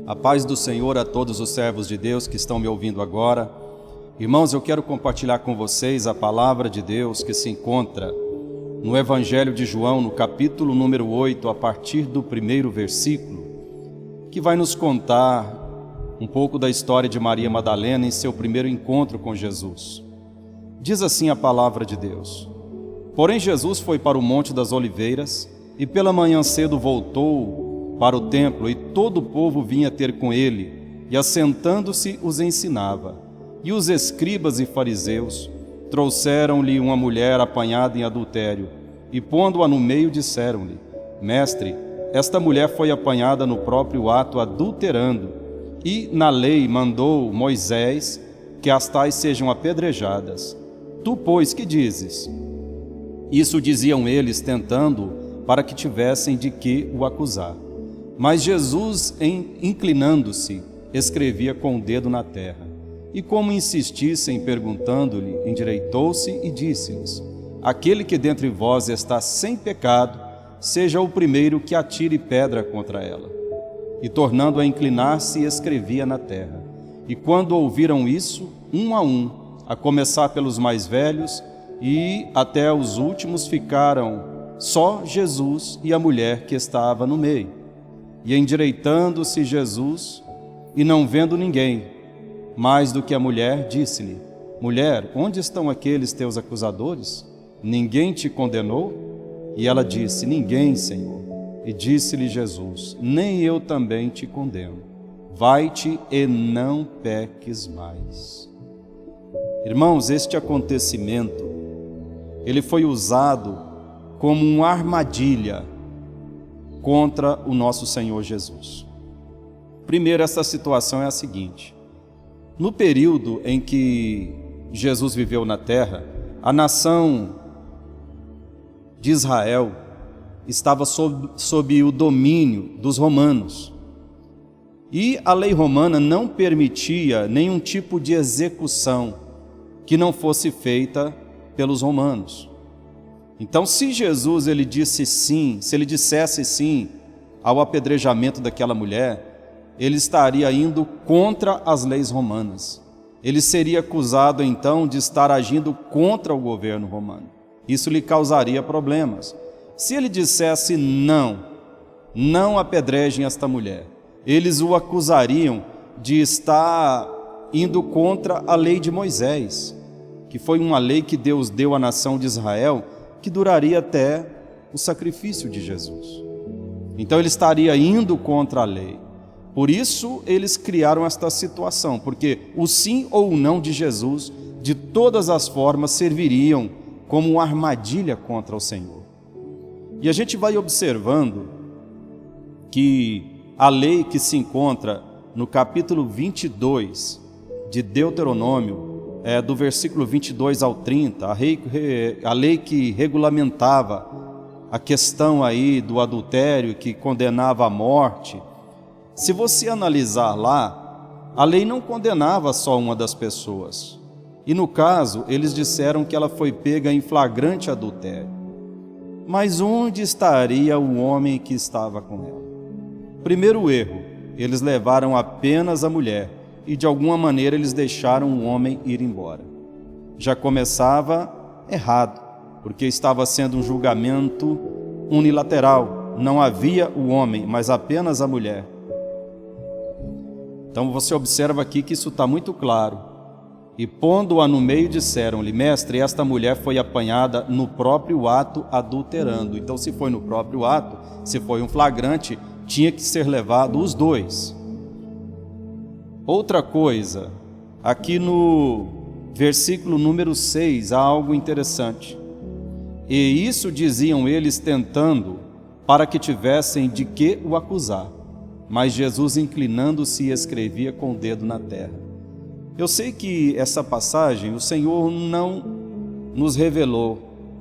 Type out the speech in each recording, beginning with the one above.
A paz do Senhor a todos os servos de Deus que estão me ouvindo agora. Irmãos, eu quero compartilhar com vocês a palavra de Deus que se encontra no Evangelho de João, no capítulo número 8, a partir do primeiro versículo, que vai nos contar um pouco da história de Maria Madalena em seu primeiro encontro com Jesus. Diz assim a palavra de Deus: Porém Jesus foi para o Monte das Oliveiras e pela manhã cedo voltou para o templo, e todo o povo vinha ter com ele, e assentando-se os ensinava. E os escribas e fariseus trouxeram-lhe uma mulher apanhada em adultério, e pondo-a no meio disseram-lhe: Mestre, esta mulher foi apanhada no próprio ato adulterando, e na lei mandou Moisés que as tais sejam apedrejadas. Tu, pois, que dizes? Isso diziam eles, tentando, para que tivessem de que o acusar. Mas Jesus, inclinando-se, escrevia com o dedo na terra. E como insistissem perguntando-lhe, endireitou-se e disse-lhes: Aquele que dentre vós está sem pecado, seja o primeiro que atire pedra contra ela. E tornando a inclinar-se, escrevia na terra. E quando ouviram isso, um, a começar pelos mais velhos, e até os últimos, ficaram só Jesus e a mulher que estava no meio. E endireitando-se Jesus, e não vendo ninguém, mais do que a mulher, disse-lhe: Mulher, onde estão aqueles teus acusadores? Ninguém te condenou? E ela disse: Ninguém, Senhor. E disse-lhe Jesus: Nem eu também te condeno. Vai-te e não peques mais. Irmãos, este acontecimento, ele foi usado como uma armadilha contra o nosso Senhor Jesus. Primeiro, essa situação é a seguinte: no período em que Jesus viveu na terra, a nação de Israel estava sob o domínio dos romanos. E a lei romana não permitia nenhum tipo de execução que não fosse feita pelos romanos. Então, se Jesus ele dissesse sim ao apedrejamento daquela mulher, ele estaria indo contra as leis romanas. Ele seria acusado então de estar agindo contra o governo romano. Isso lhe causaria problemas. Se ele dissesse não apedrejem esta mulher, eles o acusariam de estar indo contra a lei de Moisés, que foi uma lei que Deus deu à nação de Israel, que duraria até o sacrifício de Jesus. Então ele estaria indo contra a lei. Por isso eles criaram esta situação, porque o sim ou o não de Jesus, de todas as formas, serviriam como uma armadilha contra o Senhor. E a gente vai observando que a lei que se encontra no capítulo 22 de Deuteronômio, do versículo 22 ao 30, a lei que regulamentava a questão aí do adultério, que condenava à morte. Se você analisar lá, a lei não condenava só uma das pessoas. E no caso, eles disseram que ela foi pega em flagrante adultério. Mas onde estaria o homem que estava com ela? Primeiro erro, eles levaram apenas a mulher, e de alguma maneira eles deixaram o homem ir embora. Já começava errado, porque estava sendo um julgamento unilateral. Não havia o homem, mas apenas a mulher. Então você observa aqui que isso está muito claro. E pondo-a no meio disseram-lhe: Mestre, esta mulher foi apanhada no próprio ato adulterando. Então, se foi no próprio ato, se foi um flagrante, tinha que ser levado os dois. Outra coisa, aqui no versículo número 6 há algo interessante. E isso diziam eles tentando, para que tivessem de que o acusar. Mas Jesus, inclinando-se, escrevia com o dedo na terra. Eu sei que essa passagem o Senhor não nos revelou.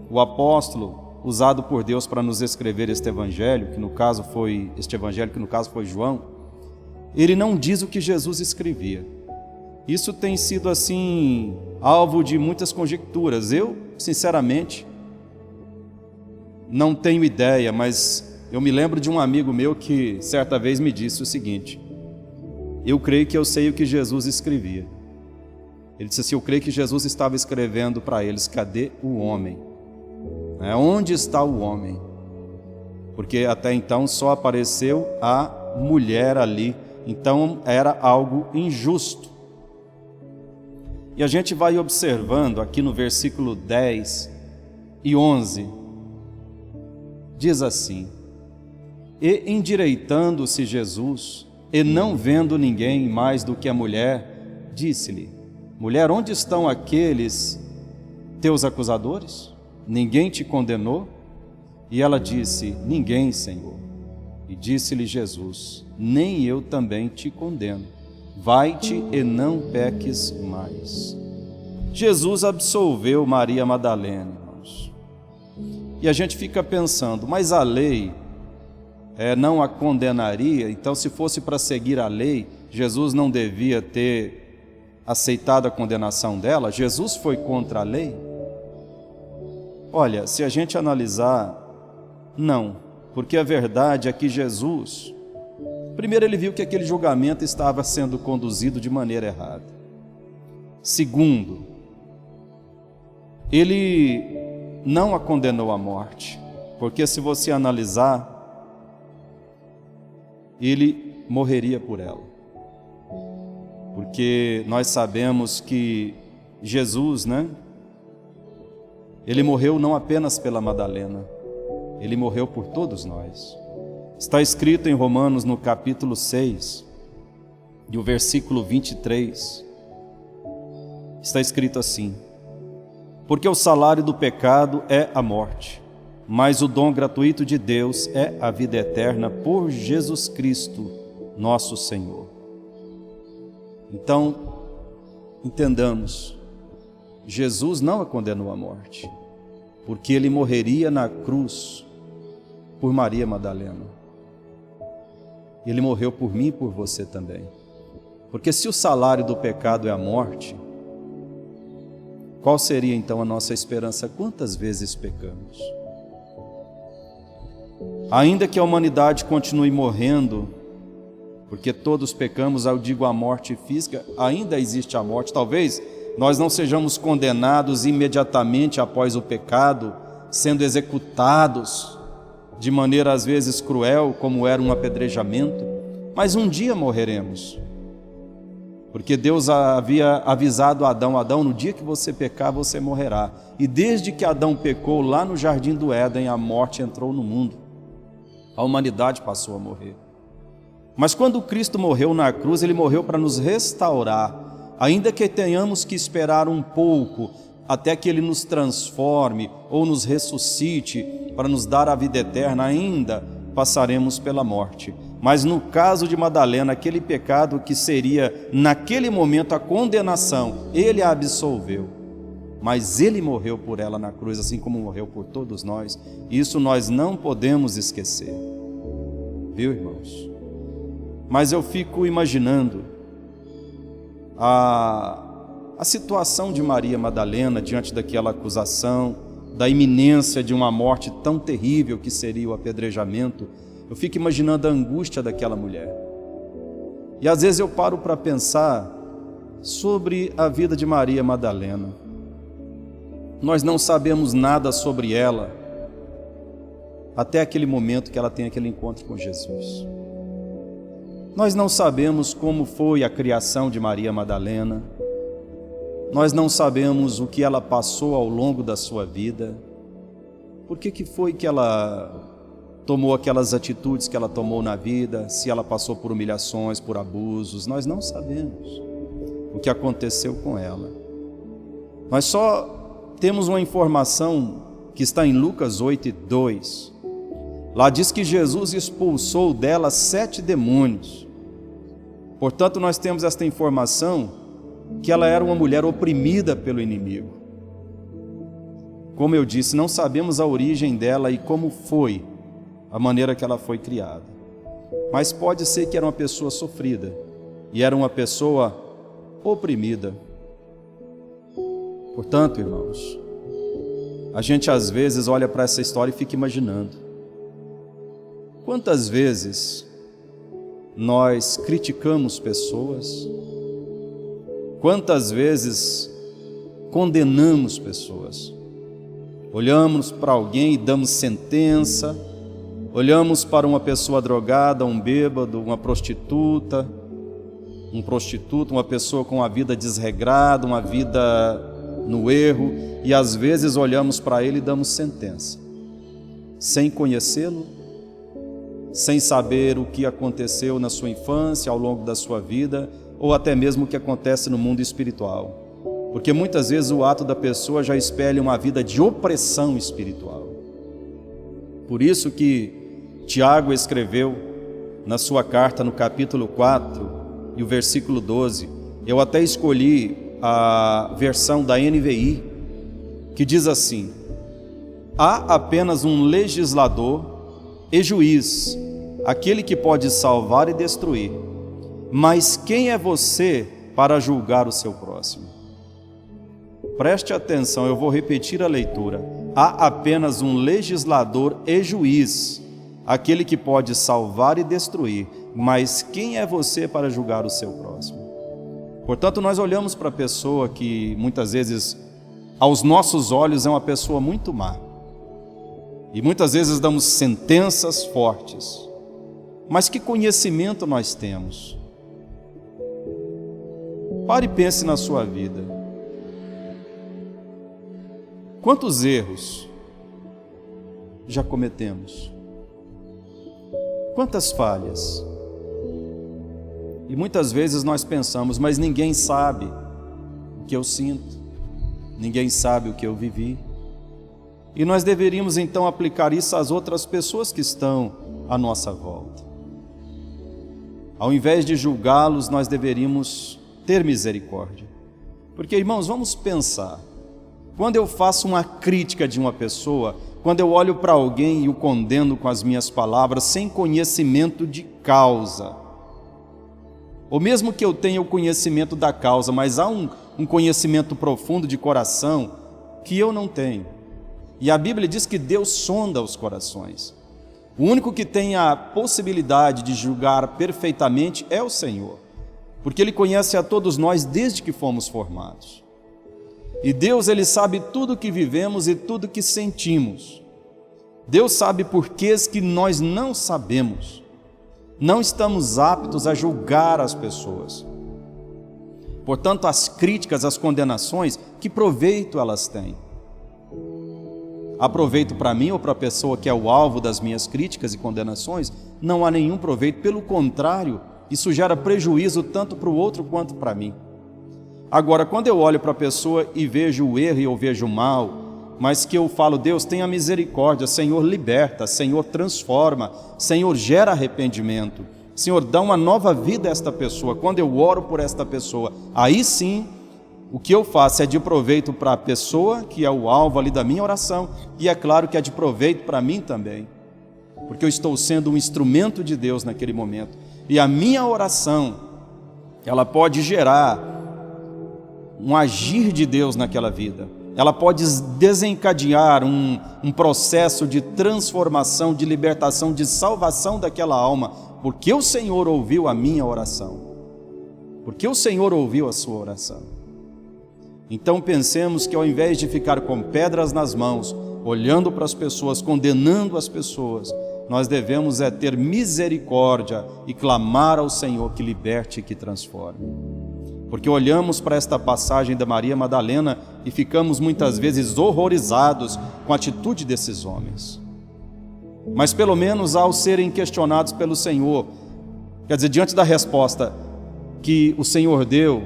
O apóstolo usado por Deus para nos escrever este evangelho, que no caso foi João, ele não diz o que Jesus escrevia. Isso tem sido assim alvo de muitas conjecturas. Eu, sinceramente, não tenho ideia, mas eu me lembro de um amigo meu que certa vez me disse o seguinte: eu creio que eu sei o que Jesus escrevia. Ele disse assim, eu creio que Jesus estava escrevendo para eles, cadê o homem? Onde está o homem? Porque até então só apareceu a mulher ali, então era algo injusto. E a gente vai observando aqui no versículo 10 e 11, diz assim, e endireitando-se Jesus, e não vendo ninguém mais do que a mulher, disse-lhe, mulher, onde estão aqueles teus acusadores? Ninguém te condenou? E ela disse, ninguém, Senhor. E disse-lhe Jesus, nem eu também te condeno. Vai-te e não peques mais. Jesus absolveu Maria Madalena, irmãos. E a gente fica pensando, mas a lei não a condenaria? Então, se fosse para seguir a lei, Jesus não devia ter aceitado a condenação dela? Jesus foi contra a lei? Olha, se a gente analisar, não, porque a verdade é que Jesus, primeiro, ele viu que aquele julgamento estava sendo conduzido de maneira errada. Segundo, ele não a condenou à morte, porque se você analisar, ele morreria por ela. Porque nós sabemos que Jesus, ele morreu não apenas pela Madalena, ele morreu por todos nós. Está escrito em Romanos, no capítulo 6, e o versículo 23, está escrito assim, porque o salário do pecado é a morte, mas o dom gratuito de Deus é a vida eterna por Jesus Cristo, nosso Senhor. Então, entendamos, Jesus não a condenou à morte, porque ele morreria na cruz por Maria Madalena. Ele morreu por mim e por você também. Porque se o salário do pecado é a morte, qual seria então a nossa esperança? Quantas vezes pecamos? Ainda que a humanidade continue morrendo, porque todos pecamos, eu digo a morte física, ainda existe a morte. Talvez nós não sejamos condenados imediatamente após o pecado, sendo executados de maneira às vezes cruel, como era um apedrejamento, mas um dia morreremos. Porque Deus havia avisado a Adão, Adão, no dia que você pecar, você morrerá. E desde que Adão pecou, lá no jardim do Éden, a morte entrou no mundo. A humanidade passou a morrer. Mas quando Cristo morreu na cruz, ele morreu para nos restaurar, ainda que tenhamos que esperar um pouco, até que ele nos transforme ou nos ressuscite para nos dar a vida eterna, ainda passaremos pela morte. Mas no caso de Madalena, aquele pecado que seria naquele momento a condenação, ele a absolveu. Mas ele morreu por ela na cruz, assim como morreu por todos nós. Isso nós não podemos esquecer. Viu, irmãos? Mas eu fico imaginando a situação de Maria Madalena diante daquela acusação, da iminência de uma morte tão terrível que seria o apedrejamento. Eu fico imaginando a angústia daquela mulher. E às vezes eu paro para pensar sobre a vida de Maria Madalena. Nós não sabemos nada sobre ela até aquele momento que ela tem aquele encontro com Jesus. Nós não sabemos como foi a criação de Maria Madalena. Nós não sabemos o que ela passou ao longo da sua vida. Por que foi que ela tomou aquelas atitudes que ela tomou na vida? Se ela passou por humilhações, por abusos, nós não sabemos o que aconteceu com ela. Nós só temos uma informação que está em Lucas 8:2. Lá diz que Jesus expulsou dela 7 demônios. Portanto, nós temos esta informação que ela era uma mulher oprimida pelo inimigo. Como eu disse, não sabemos a origem dela e como foi a maneira que ela foi criada. Mas pode ser que era uma pessoa sofrida e era uma pessoa oprimida. Portanto, irmãos, a gente às vezes olha para essa história e fica imaginando. Quantas vezes nós criticamos pessoas? Quantas vezes condenamos pessoas? Olhamos para alguém e damos sentença, olhamos para uma pessoa drogada, um bêbado, uma prostituta, um prostituto, uma pessoa com uma vida desregrada, uma vida no erro, e às vezes olhamos para ele e damos sentença, sem conhecê-lo, sem saber o que aconteceu na sua infância, ao longo da sua vida, ou até mesmo o que acontece no mundo espiritual. Porque muitas vezes o ato da pessoa já espelha uma vida de opressão espiritual. Por isso que Tiago escreveu na sua carta no capítulo 4 e o versículo 12, eu até escolhi a versão da NVI, que diz assim: há apenas um legislador e juiz, aquele que pode salvar e destruir. Mas quem é você para julgar o seu próximo? Preste atenção, eu vou repetir a leitura. Há apenas um legislador e juiz, aquele que pode salvar e destruir. Mas quem é você para julgar o seu próximo? Portanto, nós olhamos para a pessoa que muitas vezes, aos nossos olhos, é uma pessoa muito má. E muitas vezes damos sentenças fortes. Mas que conhecimento nós temos? Pare e pense na sua vida. Quantos erros já cometemos? Quantas falhas? E muitas vezes nós pensamos, mas ninguém sabe o que eu sinto, ninguém sabe o que eu vivi. E nós deveríamos então aplicar isso às outras pessoas que estão à nossa volta. Ao invés de julgá-los, nós deveríamos ter misericórdia. Porque, irmãos, vamos pensar. Quando eu faço uma crítica de uma pessoa, quando eu olho para alguém e o condeno com as minhas palavras, sem conhecimento de causa, ou mesmo que eu tenha o conhecimento da causa, mas há um conhecimento profundo de coração que eu não tenho. E a Bíblia diz que Deus sonda os corações. O único que tem a possibilidade de julgar perfeitamente é o Senhor, porque Ele conhece a todos nós desde que fomos formados. E Deus, Ele sabe tudo que vivemos e tudo que sentimos. Deus sabe porquês que nós não sabemos. Não estamos aptos a julgar as pessoas. Portanto, as críticas, as condenações, que proveito elas têm? Há proveito para mim ou para a pessoa que é o alvo das minhas críticas e condenações? Não há nenhum proveito, pelo contrário, isso gera prejuízo tanto para o outro quanto para mim. Agora, quando eu olho para a pessoa e vejo o erro e eu vejo o mal, mas que eu falo, Deus, tenha misericórdia, Senhor, liberta, Senhor, transforma, Senhor, gera arrependimento, Senhor, dá uma nova vida a esta pessoa. Quando eu oro por esta pessoa, aí sim, o que eu faço é de proveito para a pessoa, que é o alvo ali da minha oração, e é claro que é de proveito para mim também, porque eu estou sendo um instrumento de Deus naquele momento. E a minha oração, ela pode gerar um agir de Deus naquela vida. Ela pode desencadear um processo de transformação, de libertação, de salvação daquela alma, porque o Senhor ouviu a minha oração, porque o Senhor ouviu a sua oração. Então pensemos que ao invés de ficar com pedras nas mãos, olhando para as pessoas, condenando as pessoas, nós devemos ter misericórdia e clamar ao Senhor que liberte e que transforme. Porque olhamos para esta passagem da Maria Madalena e ficamos muitas vezes horrorizados com a atitude desses homens. Mas pelo menos ao serem questionados pelo Senhor, quer dizer, diante da resposta que o Senhor deu,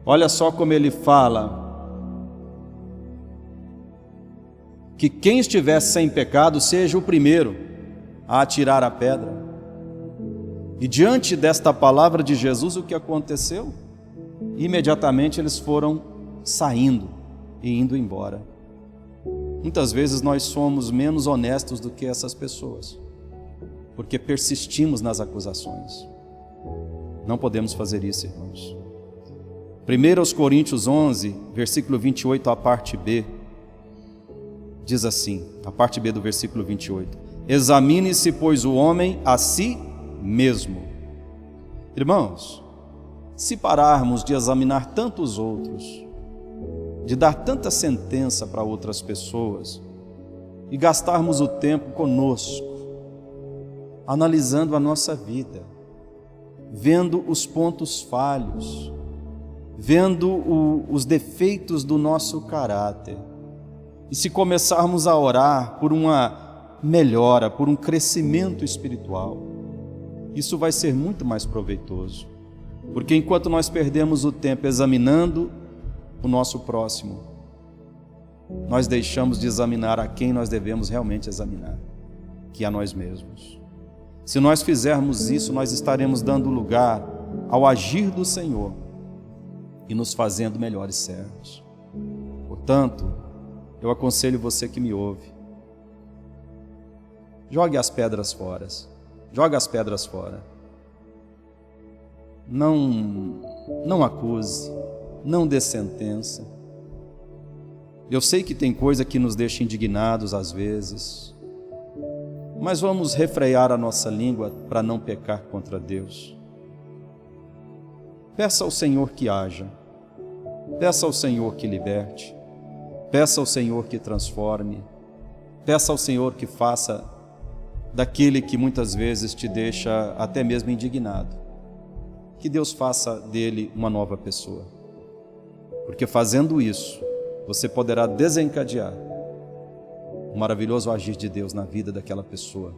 olha só como ele fala: que quem estiver sem pecado seja o primeiro a atirar a pedra. E diante desta palavra de Jesus, o que aconteceu? Imediatamente eles foram saindo e indo embora. Muitas vezes nós somos menos honestos do que essas pessoas, porque persistimos nas acusações. Não podemos fazer isso, irmãos. 1 Coríntios 11, versículo 28, a parte B, diz assim, a parte B do versículo 28: examine-se, pois, o homem a si mesmo, Irmãos, se pararmos de examinar tantos outros, de dar tanta sentença para outras pessoas e gastarmos o tempo conosco, analisando a nossa vida, vendo os pontos falhos, vendo os defeitos do nosso caráter, e se começarmos a orar por uma melhora, por um crescimento espiritual, isso vai ser muito mais proveitoso, porque enquanto nós perdemos o tempo examinando o nosso próximo, nós deixamos de examinar a quem nós devemos realmente examinar, que é a nós mesmos. Se nós fizermos isso, nós estaremos dando lugar ao agir do Senhor e nos fazendo melhores servos. Portanto, eu aconselho você que me ouve, jogue as pedras fora. Jogue as pedras fora. Não acuse, não dê sentença. Eu sei que tem coisa que nos deixa indignados às vezes, mas vamos refrear a nossa língua para não pecar contra Deus. Peça ao Senhor que haja, peça ao Senhor que liberte, peça ao Senhor que transforme, peça ao Senhor que faça daquele que muitas vezes te deixa até mesmo indignado, que Deus faça dele uma nova pessoa, porque fazendo isso, você poderá desencadear o maravilhoso agir de Deus na vida daquela pessoa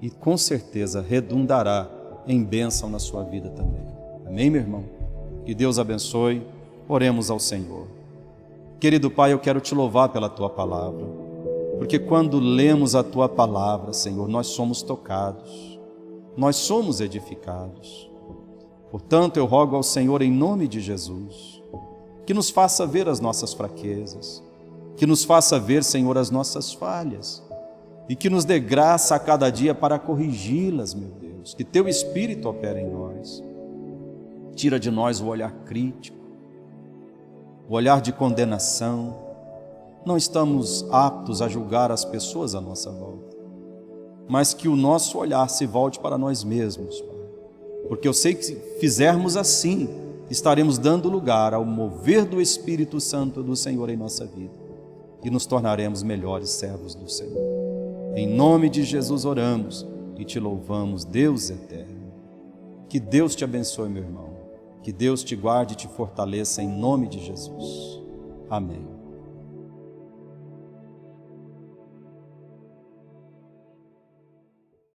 e com certeza redundará em bênção na sua vida também. Amém, meu irmão? Que Deus abençoe. Oremos ao Senhor. Querido Pai, eu quero te louvar pela Tua palavra, porque quando lemos a Tua palavra, Senhor, nós somos tocados, nós somos edificados. Portanto, eu rogo ao Senhor em nome de Jesus, que nos faça ver as nossas fraquezas, que nos faça ver, Senhor, as nossas falhas, e que nos dê graça a cada dia para corrigi-las, meu Deus, que Teu Espírito opere em nós. Tira de nós o olhar crítico, o olhar de condenação. Não estamos aptos a julgar as pessoas à nossa volta, mas que o nosso olhar se volte para nós mesmos, Pai. Porque eu sei que se fizermos assim, estaremos dando lugar ao mover do Espírito Santo do Senhor em nossa vida e nos tornaremos melhores servos do Senhor. Em nome de Jesus oramos e te louvamos, Deus eterno. Que Deus te abençoe, meu irmão. Que Deus te guarde e te fortaleça em nome de Jesus. Amém.